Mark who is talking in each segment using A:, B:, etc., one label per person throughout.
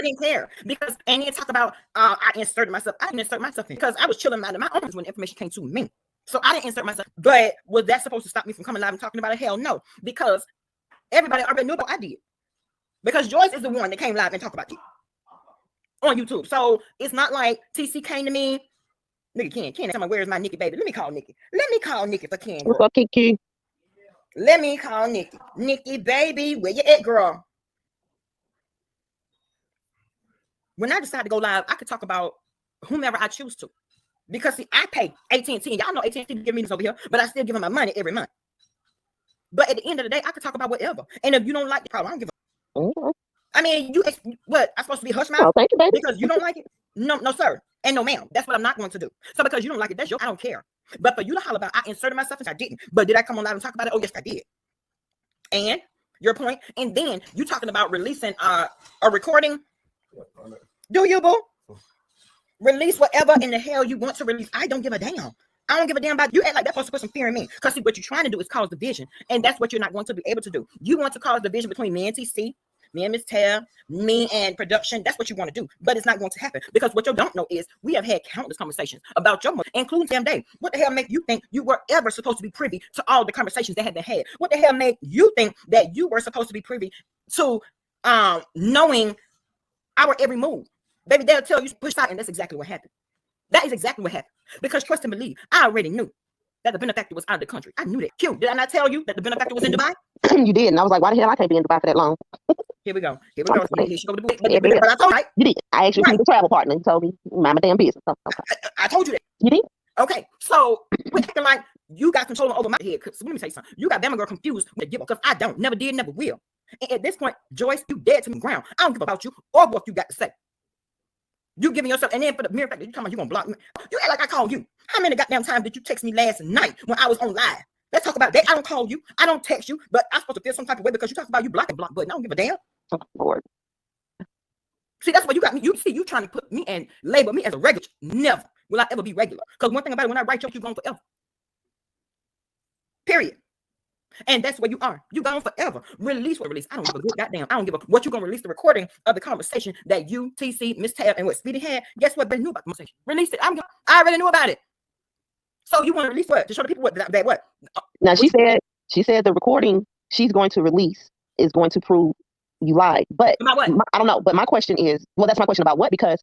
A: didn't care because and then talk about I inserted myself. I didn't insert myself in because I was chilling out of my own when the information came to me. So I didn't insert myself. But was that supposed to stop me from coming live and talking about it? Hell no, because everybody already knew about I did. Because Joyce is the one that came live and talked about you on YouTube. So it's not like TC came to me. Nigga, Ken, tell me where's my Nikki baby? Let me call Nikki. Let me call Nikki for Ken.
B: What's up, Kiki?
A: Let me call Nikki. Nikki baby, where you at, girl? When I decide to go live, I could talk about whomever I choose to. Because see, I pay AT&T. Y'all know AT&T give me this over here, but I still give them my money every month. But at the end of the day, I could talk about whatever. And if you don't like the problem, I don't give a.
B: Mm-hmm.
A: I mean, what? I'm supposed to be hush mouth?
B: Oh, thank you, baby.
A: Because you don't like it? No, sir. And no, ma'am. That's what I'm not going to do. So because you don't like it, that's your. I don't care. But for you to holler about, I inserted myself, and I didn't. But did I come on live and talk about it? Oh, yes, I did. And your point. And then you talking about releasing a recording. Do you, boo? Release whatever in the hell you want to release. I don't give a damn. I don't give a damn about you. Act like that's supposed to put some fear in me. Because see, what you're trying to do is cause division. And that's what you're not going to be able to do. You want to cause division between me and TC, me and Miss Tab, me and production. That's what you want to do. But it's not going to happen. Because what you don't know is we have had countless conversations about your mother, including damn day. What the hell make you think you were ever supposed to be privy to all the conversations that had been had? What the hell made you think that you were supposed to be privy to knowing our every move? Baby, they'll tell you to push out, and that's exactly what happened. That is exactly what happened. Because trust and believe, I already knew that the benefactor was out of the country. I knew that. Q, did I not tell you that the benefactor was in Dubai?
B: You did, and I was like, why the hell I can't be in Dubai for that long?
A: Here we go. But
B: I told you. You did. I actually right. The travel partner. You told me, mind my damn business.
A: I told you that.
B: You did?
A: Okay, so we're acting like you got control over my head. Let me say something. You got Bama girl confused with the because I don't. Never did, never will. And at this point, Joyce, you dead to the ground. I don't give about you or what you got to say. You giving yourself, and then for the mere fact that you talking about you gonna block me, you act like I called you. How many goddamn times did you text me last night when I was on live? Let's talk about that. I don't call you, I don't text you, but I'm supposed to feel some type of way because you talk about you blocking block button. I don't give a damn.
B: Oh, Lord.
A: See, that's what you got me. You see, you trying to put me and label me as a regular. Never will I ever be regular. Because one thing about it, when I write you gone forever. Period. And that's where you are. You gone forever. Release what release. I don't give a good goddamn. I don't give a what you gonna release the recording of the conversation that you, TC, Miss Tab, and what Speedy had. Guess what? They knew about the conversation. Release it. I already knew about it. So you want to release what? To show the people what that what?
B: Now she said the recording she's going to release is going to prove you lied. But
A: what?
B: I don't know. But my question is, well, that's my question about what, because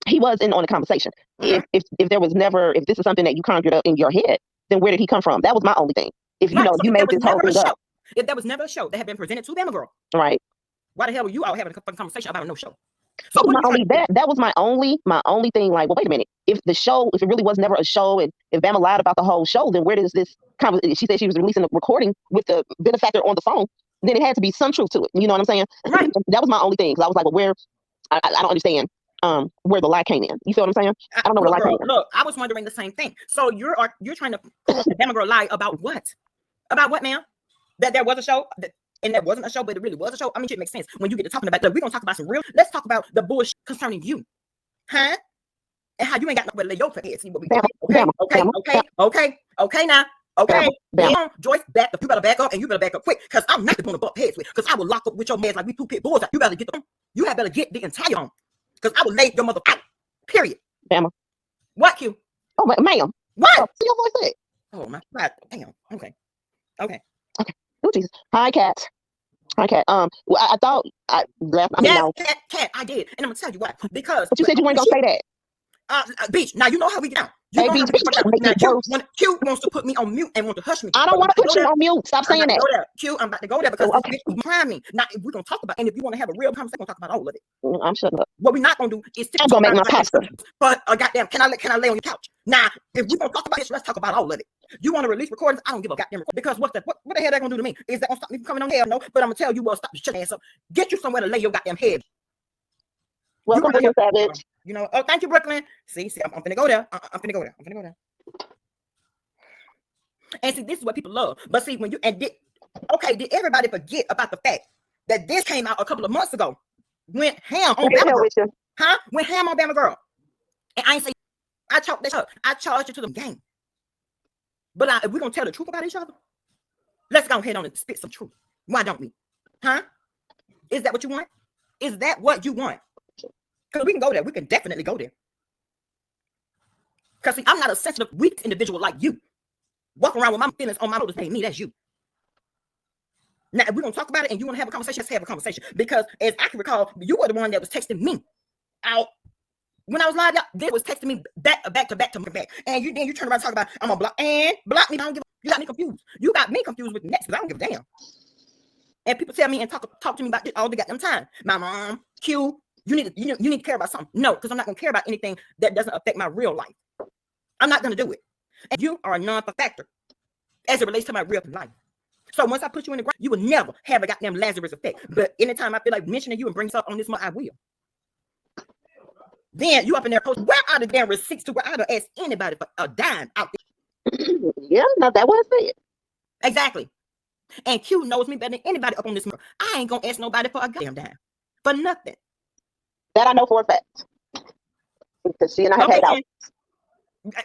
B: he was in on the conversation. Mm-hmm. If there was never, if this is something that you conjured up in your head, then where did he come from? That was my only thing. If you know, so you made this whole thing up.
A: If there was never a show that had been presented to Bama girl,
B: right?
A: Why the hell were you all having a conversation about a no show?
B: So that was my only thing. Like, well, wait a minute. If it really was never a show, and if Bama lied about the whole show, then where does this conversation? She said she was releasing a recording with the benefactor on the phone. Then it had to be some truth to it. You know what I'm saying?
A: Right.
B: That was my only thing. Because I was like, well, where? I don't understand. Where the lie came in. You feel what I'm saying? I don't know where the lie came in.
A: Look, I was wondering the same thing. So you're trying to prove that Bama girl lied about what? About what, ma'am? That there was a show, and that wasn't a show, but it really was a show. I mean, it makes sense when you get to talking about. Look, we're gonna talk about some real. Let's talk about the bullshit concerning you, huh? And how you ain't got nowhere to lay your head. See what we doing? Okay, now. Okay, now, Joyce, back up. You better back up, and you better back up quick, because I'm not going to butt heads with, because I will lock up with your mans like we two pit bulls. You better get them. You had better get the entire on, because I will lay your mother out. Period.
B: Bama.
A: What, Q?
B: Oh, ma'am.
A: What?
B: See your voice say.
A: Oh my God. Damn. Okay.
B: Oh Jesus. Hi, Cat. Well, I thought I left.
A: Cat. I did, and I'm gonna tell you why. Because
B: but you said you weren't gonna say that.
A: Beach. Now you know how we get down. Q wants to put me on mute and want to hush me.
B: I don't want to put you on mute. Stop saying that.
A: Q, I'm about to go there because this bitch is trying me. Now, if we're gonna talk about, and if you want to have a real conversation, we're gonna talk about all of it.
B: I'm shutting up.
A: What we're not gonna do is
B: I'm gonna make my pasta.
A: But goddamn, can I lay on your couch? Now, if we're gonna talk about this, let's talk about all of it. You want to release recordings? I don't give a goddamn record, because what the hell that gonna do to me? Is that gonna stop me from coming on here? No, but I'm gonna tell you, well, stop your shut ass up. Get you somewhere to lay your goddamn head.
B: Welcome to Savage.
A: You know, oh, thank you, Brooklyn. See, I'm finna go there. I'm finna go there. And see, this is what people love. But see, when you did everybody forget about the fact that this came out a couple of months ago? Went ham on Bama girl. Huh? Went ham on Bama girl. And I ain't say I chalked that up. I charged you to the game. But if we're gonna tell the truth about each other, let's go ahead on and spit some truth. Why don't we? Huh? Is that what you want? Is that what you want? Because we can go there. We can definitely go there. Because see, I'm not a sensitive, weak individual like you. Walk around with my feelings on my shoulders. Hey, me, that's you. Now, if we're going to talk about it and you want to have a conversation, let's have a conversation. Because as I can recall, you were the one that was texting me out. When I was live, they was texting me back to back. And you turn around and talk about, I'm going to block me. I don't give a, you got me confused. You got me confused with next, because I don't give a damn. And people tell me and talk to me about this all the goddamn time. My mom, Q, you need to care about something. No, because I'm not going to care about anything that doesn't affect my real life. I'm not going to do it. And you are a non-factor as it relates to my real life. So once I put you in the ground, you will never have a goddamn Lazarus effect. But anytime I feel like mentioning you and bring stuff on this month, I will. Then you up in there post, where are the damn receipts to where I don't ask anybody for a dime out there?
B: Yeah, no, that was it.
A: Exactly. And Q knows me better than anybody up on this month. I ain't gonna ask nobody for a goddamn dime. For nothing.
B: That I know for a fact. Because she and I have had out.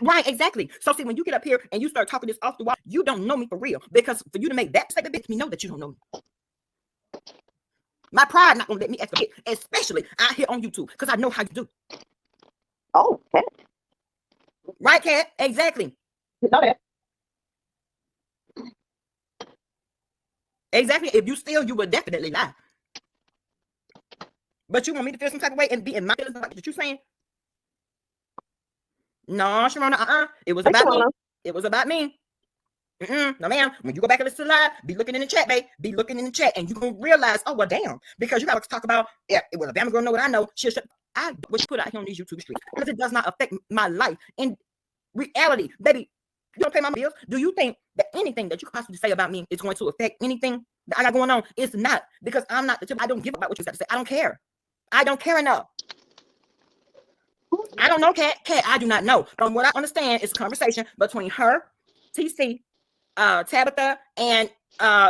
A: Right, exactly. So see, when you get up here and you start talking this off the wall, you don't know me for real. Because for you to make that statement, makes me know that you don't know me. My pride not gonna let me ask for it, especially out here on YouTube, because I know how you do.
B: Oh, Kat.
A: Right, Kat? Exactly.
B: You know that.
A: Exactly. If you steal, you would definitely lie. But you want me to feel some type of way and be in my feelings about what you're saying? No, Sharona, It was about me. It was about me. No, ma'am. When you go back and listen to live, be looking in the chat, babe. Be looking in the chat, and you're going to realize, oh, well, damn. Because you got to talk about, yeah, well, a Bama girl know what I know. She'll what you put out here on these YouTube streets. Because it does not affect my life. In reality, baby, you don't pay my bills. Do you think that anything that you could possibly say about me is going to affect anything that I got going on? It's not. Because I'm not the type. I don't give about what you got to say. I don't care. I don't care enough. I don't know, Kat. I do not know. From what I understand, it's a conversation between her, TC, Tabitha, and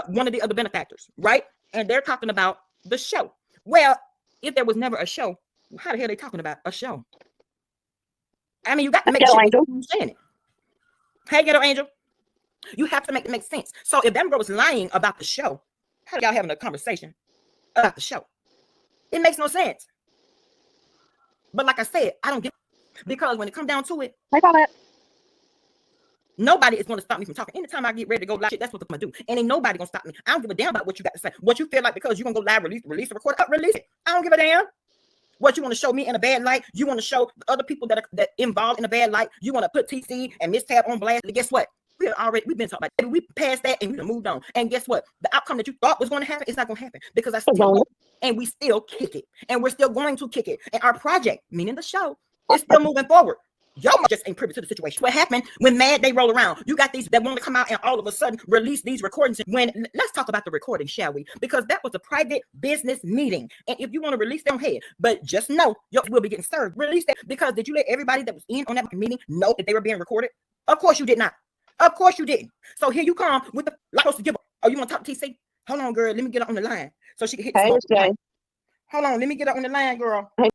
A: one of the other benefactors, right? And they're talking about the show. Well, if there was never a show, how the hell are they talking about a show? I mean, you got to make sure you understand it. Hey, Ghetto Angel, you have to make it make sense. So if that girl was lying about the show, how are y'all having a conversation about the show? It makes no sense. But like I said, I don't get it. Because when it comes down to it, nobody is going to stop me from talking. Anytime I get ready to go live, that's what I'm going to do. And ain't nobody going to stop me. I don't give a damn about what you got to say. What you feel like because you're going to go live, release a record, release it. I don't give a damn. What you want to show me in a bad light, you want to show other people that are involved in a bad light, you want to put TC and Miss Tab on blast. And guess what? We've been talking about it. We passed that and we moved on. And guess what? The outcome that you thought was going to happen, it's not going to happen because I still and we still kick it. And we're still going to kick it. And our project, meaning the show, is still moving forward. Y'all just ain't privy to the situation. What happened when Mad Day roll around? You got these that want to come out and all of a sudden release these recordings. When let's talk about the recording, shall we? Because that was a private business meeting. And if you want to release them, head, but just know you will be getting served. Release that because did you let everybody that was in on that meeting know that they were being recorded? Of course you did not. Of course you didn't. So here you come with the supposed to give. Oh, you want to talk to TC? Hold on, girl. Let me get her on the line so she can hit. Hold on, let me get her on the line, girl. Hey.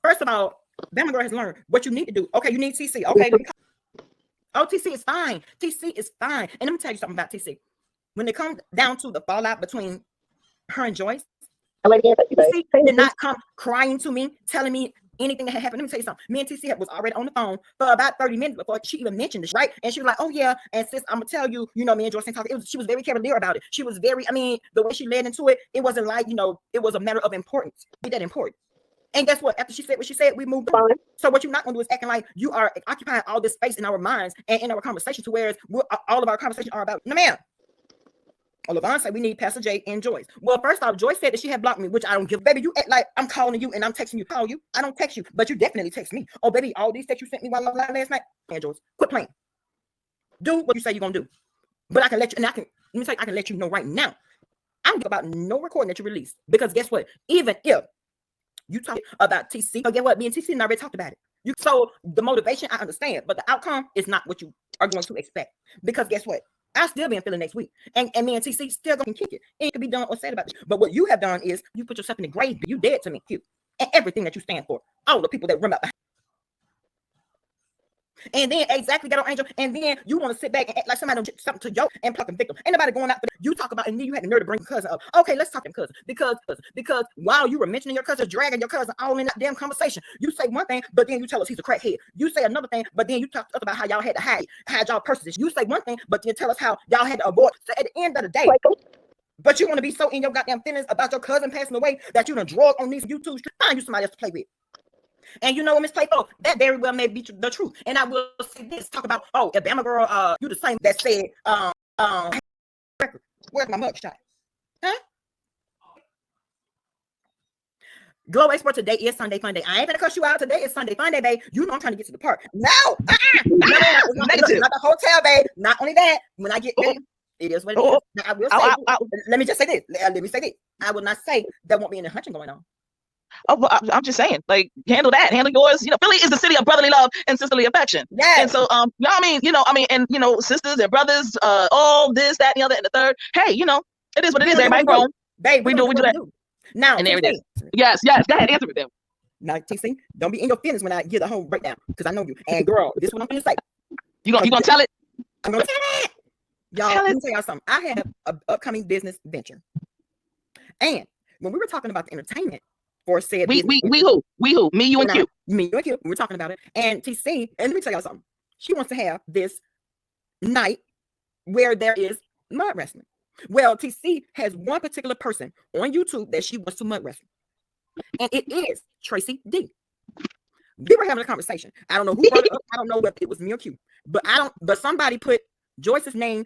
A: First of all, Bama girl has learned what you need to do. Okay, you need TC. Okay. Oh, TC is fine. TC is fine. And let me tell you something about TC. When it comes down to the fallout between her and Joyce, TC did not come crying to me, telling me anything that had happened. Let me tell you something. Me and TC was already on the phone for about 30 minutes before she even mentioned this, right? And she was like, oh, yeah. And sis, I'm going to tell you, me and Joyce ain't talking. She was very cavalier about it. She was very, the way she led into it, it wasn't like, it was a matter of importance. Be that important. And guess what? After she said what she said, we moved on. So what you're not going to do is acting like you are occupying all this space in our minds and in our conversation to whereas all of our conversations are about, no, ma'am. LaVon said we need Pastor J and Joyce. Well, first off, Joyce said that she had blocked me, which I don't give. Baby, you act like I'm calling you and I'm texting you. Call you. I don't text you, but you definitely text me. Oh, baby, all these texts you sent me while I was live last night. And Joyce, quit playing. Do what you say you're going to do. But I can let you, and I can let you know right now. I don't give about no recording that you release. Because guess what? Even if you talk about TC, oh, get what? Me and TC already talked about it. So the motivation, I understand, but the outcome is not what you are going to expect. Because guess what? I'll still be in feeling next week. And me and TC still going to kick it. It can be done or said about it. But what you have done is you put yourself in the grave. You dead to me, Q. And everything that you stand for. All the people that run up behind. And then exactly got on Angel, and then you want to sit back and act like somebody done did something to yo and pluck a victim. Ain't nobody going out there. You talk about, and then you had the nerve to bring your cousin up. Okay, let's talk to cousin because while you were mentioning your cousin, dragging your cousin all in that damn conversation, you say one thing, but then you tell us he's a crackhead. You say another thing, but then you talk to us about how y'all had to hide y'all purses. You say one thing, but then tell us how y'all had to avoid. So at the end of the day. But you want to be so in your goddamn feelings about your cousin passing away that you done drug on these YouTube streets. Find you somebody else to play with. And you know what, Miss Playful, that very well may be the truth. And I will say this, talk about, oh, a Bama girl, you the same that said, where's my mugshot? Huh? Glow Export, today is Sunday Fun Day. I ain't gonna cuss you out. Today is Sunday Fun Day, babe. You know I'm trying to get to the park. No, no, not the hotel, babe. Not only that, when I get there, it is what it is. Now, I will say, let me just say this. Let me say this. I will not say there won't be any hunting going on.
C: Oh, well, I'm just saying, like, handle that, handle yours. You know, Philly is the city of brotherly love and sisterly affection.
A: Yeah.
C: And so, and sisters and brothers, all this, that, and the other, and the third. Hey, it is what it is. Everybody grown.
A: Babe,
C: we do that. Now,
A: and
C: there it is. Yes. Go ahead, answer it then.
A: Now, TC, don't be in your feelings when I give the whole breakdown, because I know you. And girl, this is what I'm gonna say.
C: You gonna tell it?
A: I'm gonna tell it. Y'all, let me tell y'all something. I have an upcoming business venture, and when we were talking about the entertainment for said,
C: we who? Me, you, and Q.
A: Me, you, and Q. We were talking about it, and TC. And let me tell y'all something. She wants to have this night where there is mud wrestling. Well, TC has one particular person on YouTube that she wants to mud wrestle, and it is Tracy D. We were having a conversation. I don't know who brought it up. I don't know if it was me or Q, but somebody put Joyce's name.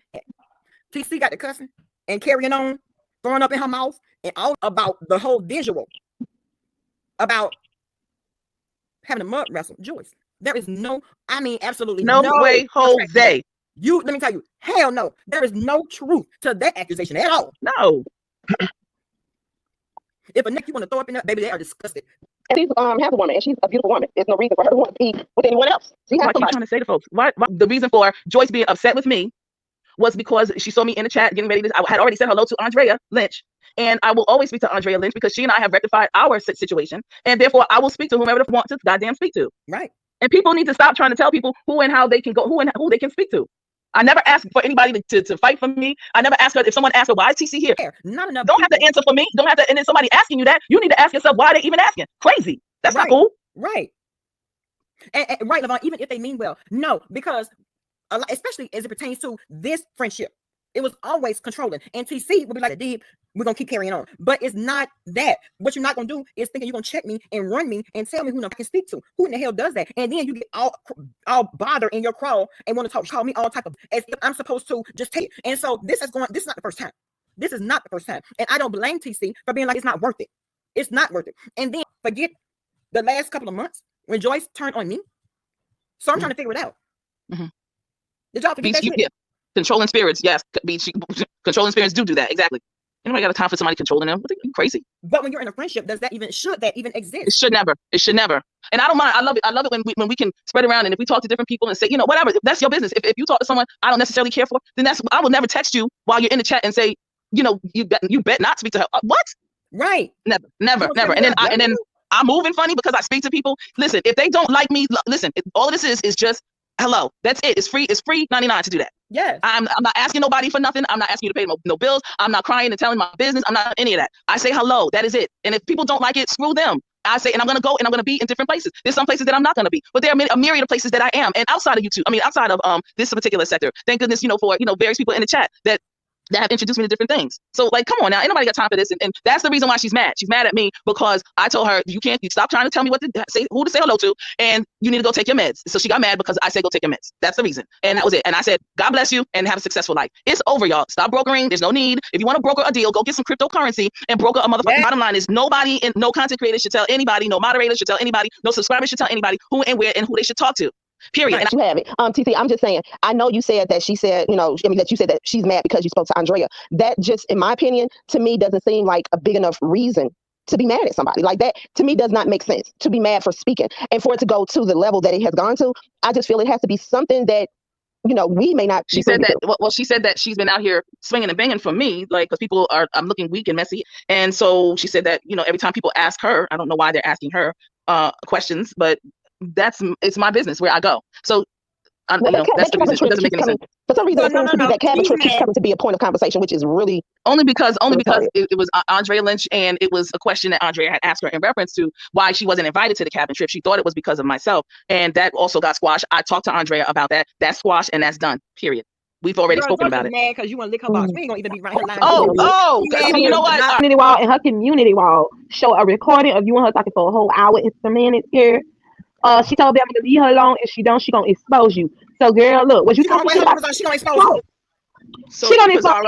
A: TC got the cussing and carrying on, throwing up in her mouth, and all about the whole visual about having a mud wrestle Joyce. There is absolutely
C: no way, Jose.
A: Let me tell you, hell no. There is no truth to that accusation at all.
C: No.
A: If a neck you want to throw up in there, baby, they are disgusted.
B: And she's has a woman, and she's a beautiful woman. There's no reason for her to want to be with anyone else.
C: What are you trying to say to folks? What the reason for Joyce being upset with me was because she saw me in the chat getting ready to. I had already said hello to Andrea Lynch, and I will always speak to Andrea Lynch because she and I have rectified our situation, and therefore I will speak to whomever they want to goddamn speak to.
A: Right.
C: And people need to stop trying to tell people who and how they can go, who they can speak to. I never asked for anybody to fight for me. I never asked her if someone asked her why is TC here.
A: Not enough.
C: Don't have to answer for me. Don't have to. And then somebody asking you that, you need to ask yourself why they even asking. Crazy. That's not cool.
A: Right. And right, Levon, even if they mean well, no, because especially as it pertains to this friendship, it was always controlling. And TC would be like, "Deep, we're gonna keep carrying on." But it's not that. What you're not gonna do is thinking you're gonna check me and run me and tell me who I can speak to. Who in the hell does that? And then you get all bothered in your crawl and want to call me all type of as if I'm supposed to just take it. And so this is not the first time. This is not the first time. And I don't blame TC for being like, it's not worth it. It's not worth it. And then forget the last couple of months when Joyce turned on me. So I'm trying to figure it out.
C: Mm-hmm.
A: Did y'all forget that shit?
C: Yeah. Controlling spirits, yes. Controlling spirits do that, exactly. Anybody got a time for somebody controlling them? What are you crazy?
A: But when you're in a friendship, should that even exist?
C: It should never. And I don't mind. I love it when we can spread around, and if we talk to different people and say, whatever, that's your business. If you talk to someone I don't necessarily care for, then I will never text you while you're in the chat and say, you bet not speak to her. What?
A: Right.
C: Never. And then I'm moving funny because I speak to people. Listen, if they don't like me, listen, all of this is just hello. That's it. It's free 99 to do that.
A: Yeah.
C: I'm not asking nobody for nothing. I'm not asking you to pay no bills. I'm not crying and telling my business. I'm not any of that. I say hello. That is it. And if people don't like it, screw them. I say, and I'm going to go and I'm going to be in different places. There's some places that I'm not going to be, but there are a myriad of places that I am. And outside of YouTube, outside of this particular sector, thank goodness, for, various people in the chat that have introduced me to different things. So like, come on now, ain't nobody got time for this. And that's the reason why she's mad. She's mad at me because I told her, you stop trying to tell me what to say, who to say hello to, and you need to go take your meds. So she got mad because I said, go take your meds. That's the reason. And that was it. And I said, God bless you and have a successful life. It's over, y'all. Stop brokering. There's no need. If you want to broker a deal, go get some cryptocurrency and broker a motherfucking. Bottom line is nobody and no content creator should tell anybody, no moderator should tell anybody, no subscriber should tell anybody who and where and who they should talk to. Period.
B: And you have it. TC, I'm just saying, I know you said that she said, that you said that she's mad because you spoke to Andrea. That just, in my opinion, to me, doesn't seem like a big enough reason to be mad at somebody. Like that, to me, does not make sense to be mad for speaking. And for it to go to the level that it has gone to, I just feel it has to be something that, we may not.
C: She said that, well, she said that she's been out here swinging and banging for me, like, because people I'm looking weak and messy. And so she said that, every time people ask her, I don't know why they're asking her questions, but it's my business where I go. So
B: Well,
C: that's the reason. It doesn't make any sense.
B: For some reason,
A: Well,
B: it seems to be that cabin trip keeps coming to be a point of conversation, which is really
C: Only because
B: retarded.
C: it was Andrea Lynch, and it was a question that Andrea had asked her in reference to why she wasn't invited to the cabin trip. She thought it was because of myself, and that also got squashed. I talked to Andrea about that. That's squashed, and that's done. Period. We've already spoken about it.
A: Mad because you want to lick her box. We ain't gonna even be right here lying.
C: You know what?
D: Community wall and her community wall show a recording of you and her talking for a whole hour and some minutes here. She told Bama to leave her alone. If she don't, she gonna expose you. So, girl, look, what you talking about?
A: She gonna expose you.
C: So
D: she gonna expose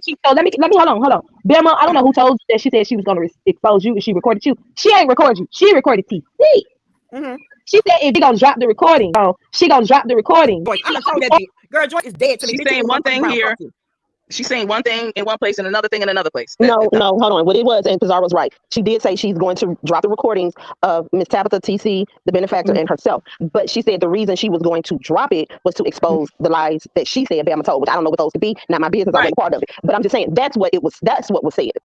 D: you. So let me hold on. Bama, I don't know who told you that she said she was gonna expose you and she recorded you. She ain't recorded you. She recorded TC.
A: Mm-hmm.
D: She said if she gonna drop the recording, she gonna drop the recording.
A: Joyce, I told that girl, Joyce is dead to me.
C: She's saying one thing here. She's saying one thing in one place and another thing in another place.
B: No, hold on. What it was, and Pizarro's right. She did say she's going to drop the recordings of Miss Tabitha, TC, the benefactor, and herself. But she said the reason she was going to drop it was to expose the lies that she said Bama told, which I don't know what those could be. Not my business. I wasn't part of it. But I'm just saying that's what it was. That's what was said.